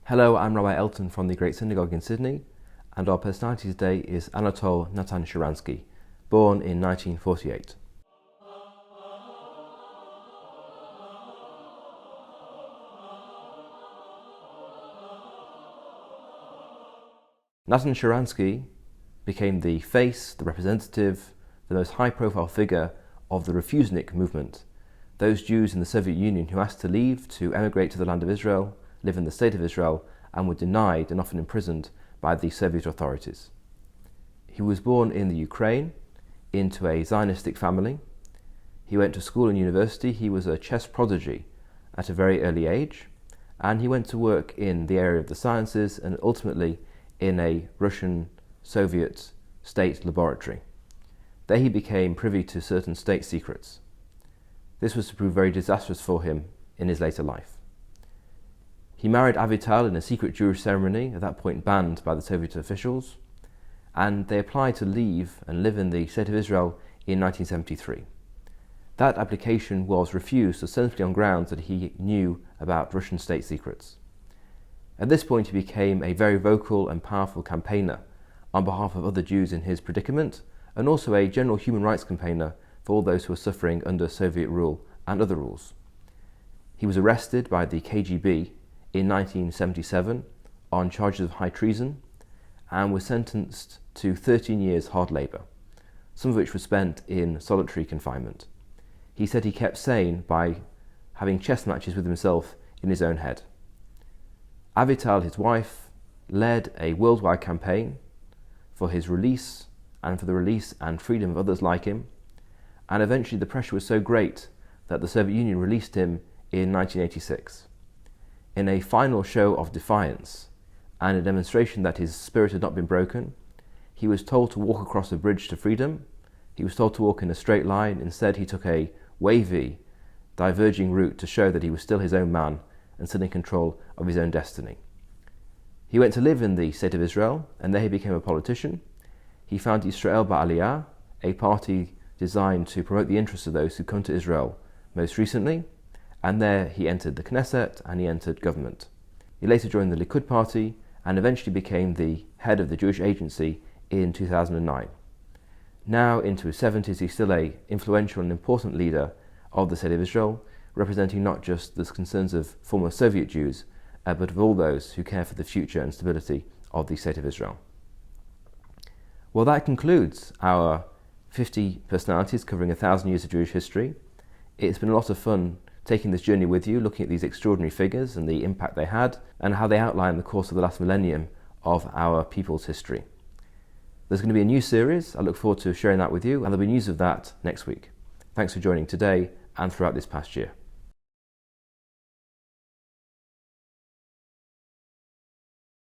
Hello, I'm Rabbi Elton from the Great Synagogue in Sydney, and our personality today is Anatol Natan Sharansky, born in 1948. Natan Sharansky became the face, the representative, the most high-profile figure of the refuseniks movement, those Jews in the Soviet Union who asked to leave to emigrate to the land of Israel, live in the state of Israel, and were denied and often imprisoned by the Soviet authorities. He was born in the Ukraine into a Zionistic family. He went to school and university. He was a chess prodigy at a very early age, and he went to work in the area of the sciences and ultimately in a Russian Soviet state laboratory. There he became privy to certain state secrets. This was to prove very disastrous for him in his later life. He married Avital in a secret Jewish ceremony, at that point banned by the Soviet officials, and they applied to leave and live in the state of Israel in 1973. That application was refused, ostensibly on grounds that he knew about Russian state secrets. At this point, he became a very vocal and powerful campaigner on behalf of other Jews in his predicament, and also a general human rights campaigner for all those who were suffering under Soviet rule and other rules. He was arrested by the KGB in 1977 on charges of high treason and was sentenced to 13 years hard labour, some of which was spent in solitary confinement. He said he kept sane by having chess matches with himself in his own head. Avital, his wife, led a worldwide campaign for his release and for the release and freedom of others like him, and eventually the pressure was so great that the Soviet Union released him in 1986. In a final show of defiance and a demonstration that his spirit had not been broken, he was told to walk across a bridge to freedom. He was told to walk in a straight line. Instead, he took a wavy, diverging route to show that he was still his own man and still in control of his own destiny. He went to live in the state of Israel, and there he became a politician. He founded Israel Ba'aliyah, a party designed to promote the interests of those who come to Israel most recently, and there he entered the Knesset and he entered government. He later joined the Likud party and eventually became the head of the Jewish Agency in 2009. Now into his 70s, he's still an influential and important leader of the state of Israel, representing not just the concerns of former Soviet Jews, but of all those who care for the future and stability of the state of Israel. Well, that concludes our 50 personalities covering 1,000 years of Jewish history. It's been a lot of fun taking this journey with you, looking at these extraordinary figures and the impact they had, and how they outline the course of the last millennium of our people's history. There's going to be a new series. I look forward to sharing that with you, and there'll be news of that next week. Thanks for joining today and throughout this past year.